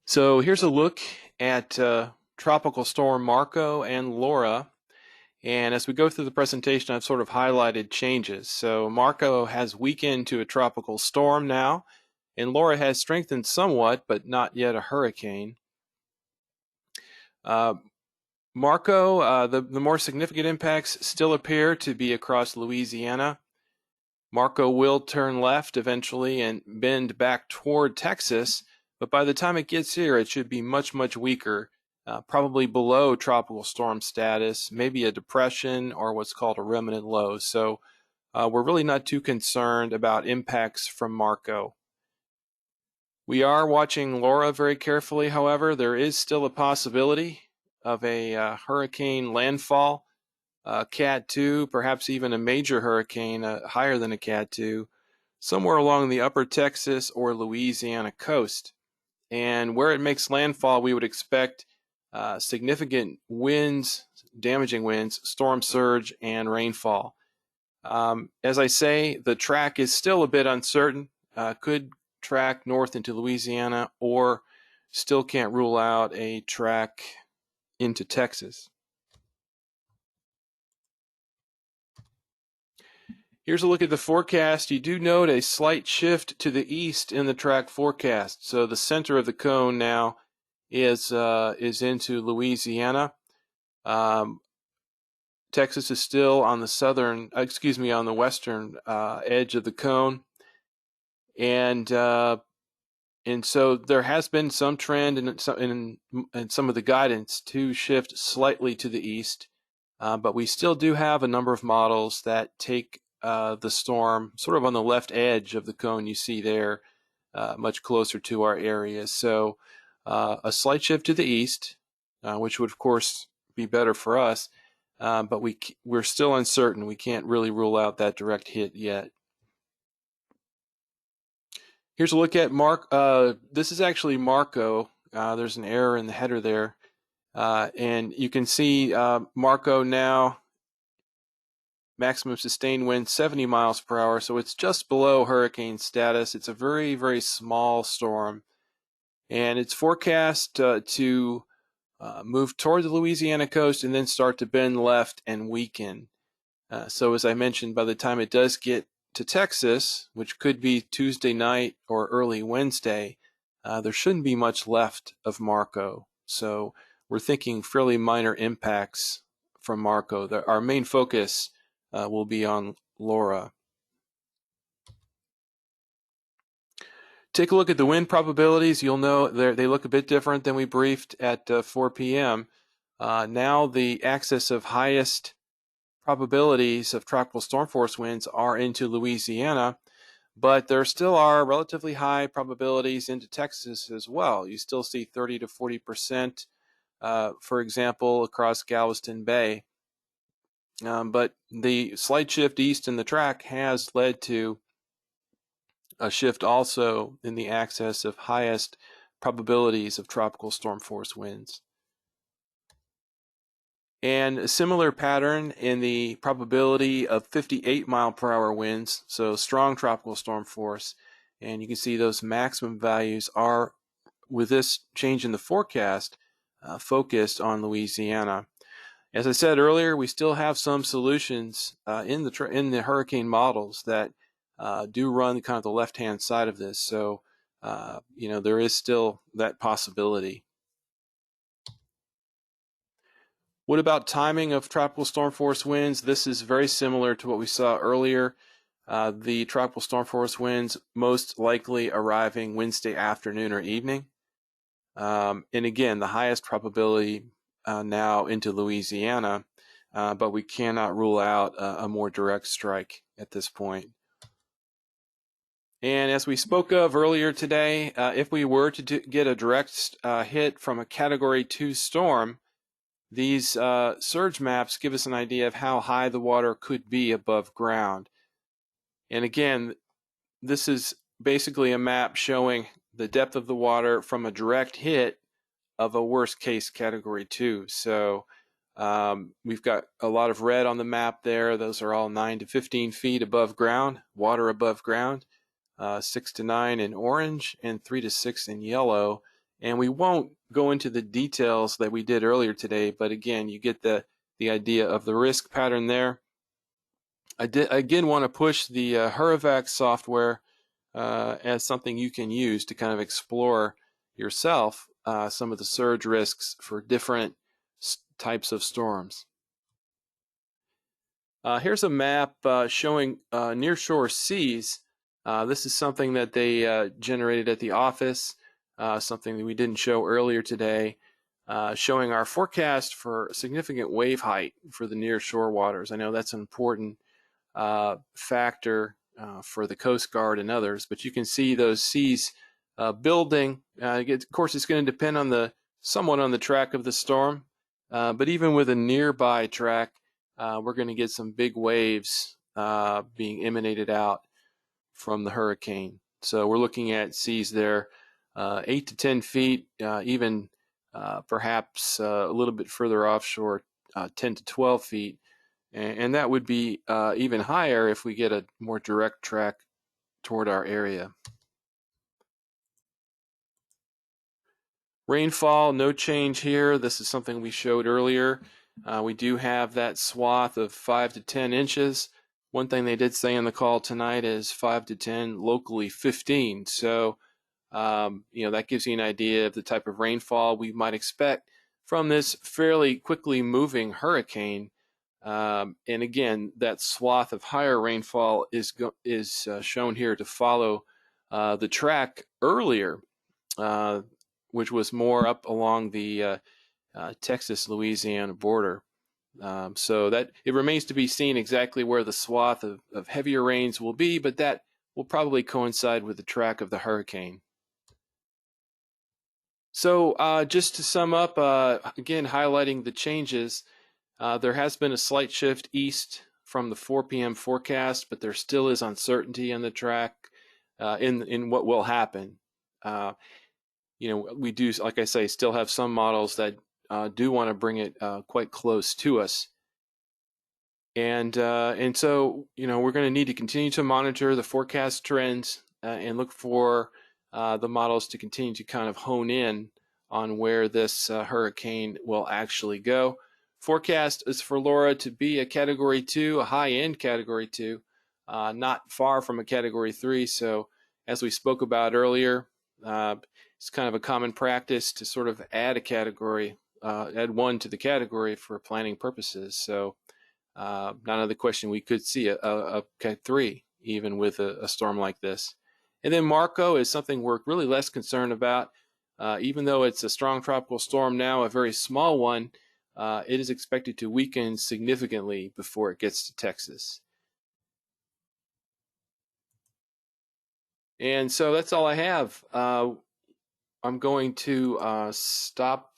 So here's a look at Tropical Storm Marco and Laura. And as we go through the presentation, I've sort of highlighted changes. So Marco has weakened to a tropical storm now, and Laura has strengthened somewhat, but not yet a hurricane. Marco, the more significant impacts still appear to be across Louisiana. Marco will turn left eventually and bend back toward Texas, but by the time it gets here, it should be much, much weaker, probably below tropical storm status, maybe a depression or what's called a remnant low. So we're really not too concerned about impacts from Marco. We are watching Laura very carefully, however. There is still a possibility of a hurricane landfall. Cat 2, perhaps even a major hurricane higher than a Cat 2, somewhere along the upper Texas or Louisiana coast. And where it makes landfall, we would expect significant winds, damaging winds, storm surge, and rainfall. As I say, the track is still a bit uncertain. Could track north into Louisiana, or still can't rule out a track into Texas. Here's a look at the forecast. You do note a slight shift to the east in the track forecast. So the center of the cone now is into Louisiana. Texas is still on the on the western edge of the cone, and so there has been some trend in some of the guidance to shift slightly to the east, but we still do have a number of models that take the storm sort of on the left edge of the cone you see there, much closer to our area. So a slight shift to the east, which would of course be better for us, but we're still uncertain. We can't really rule out that direct hit yet. Here's a look at this is actually Marco. There's an error in the header there, and you can see Marco now. Maximum sustained wind 70 miles per hour, so it's just below hurricane status. It's a very, very small storm, and it's forecast to move toward the Louisiana coast and then start to bend left and weaken. So as I mentioned, by the time it does get to Texas, which could be Tuesday night or early Wednesday, there shouldn't be much left of Marco. So we're thinking fairly minor impacts from Marco. Our main focus will be on Laura. Take a look at the wind probabilities. You'll know they look a bit different than we briefed at 4 p.m. Now the axis of highest probabilities of tropical storm force winds are into Louisiana, but there still are relatively high probabilities into Texas as well. You still see 30 to 40%, for example, across Galveston Bay. But the slight shift east in the track has led to a shift also in the axis of highest probabilities of tropical storm force winds. And a similar pattern in the probability of 58 mile per hour winds, so strong tropical storm force. And you can see those maximum values are, with this change in the forecast, focused on Louisiana. As I said earlier, we still have some solutions in the hurricane models that do run kind of the left-hand side of this. So, there is still that possibility. What about timing of tropical storm force winds? This is very similar to what we saw earlier. The tropical storm force winds most likely arriving Wednesday afternoon or evening. And again, the highest probability now into Louisiana, but we cannot rule out a more direct strike at this point. And as we spoke of earlier today, if we were to get a direct hit from a Category 2 storm, these surge maps give us an idea of how high the water could be above ground. And again, this is basically a map showing the depth of the water from a direct hit of a worst case Category 2. So we've got a lot of red on the map there. Those are all 9 to 15 feet above ground, water above ground, 6 to 9 in orange, and 3 to 6 in yellow. And we won't go into the details that we did earlier today, but again, you get the idea of the risk pattern there. I again want to push the Huravac software as something you can use to kind of explore yourself some of the surge risks for different types of storms. Here's a map showing Nearshore Seas. This is something that they generated at the office, something that we didn't show earlier today, showing our forecast for significant wave height for the nearshore waters. I know that's an important factor for the Coast Guard and others, but you can see those seas building. Of course, it's going to depend somewhat on the track of the storm, but even with a nearby track, we're going to get some big waves being emanated out from the hurricane. So we're looking at seas there 8 to 10 feet, even perhaps a little bit further offshore, 10 to 12 feet. And that would be even higher if we get a more direct track toward our area. Rainfall, no change here. This is something we showed earlier. We do have that swath of 5 to 10 inches. One thing they did say in the call tonight is 5 to 10, locally 15. So, that gives you an idea of the type of rainfall we might expect from this fairly quickly moving hurricane. And again, that swath of higher rainfall is shown here to follow the track earlier, which was more up along the Texas-Louisiana border. So that it remains to be seen exactly where the swath of heavier rains will be, but that will probably coincide with the track of the hurricane. So just to sum up, again, highlighting the changes, there has been a slight shift east from the 4 p.m. forecast, but there still is uncertainty on the track in what will happen. We do, like I say, still have some models that do want to bring it quite close to us. And so, we're going to need to continue to monitor the forecast trends and look for the models to continue to kind of hone in on where this hurricane will actually go. Forecast is for Laura to be a Category 2, a high-end Category 2, not far from a Category 3. So as we spoke about earlier, it's kind of a common practice to sort of add a category, add one to the category for planning purposes. So not out of the question we could see a Cat 3 even with a storm like this. And then Marco is something we're really less concerned about. Even though it's a strong tropical storm now, a very small one, it is expected to weaken significantly before it gets to Texas. And so that's all I have. I'm going to stop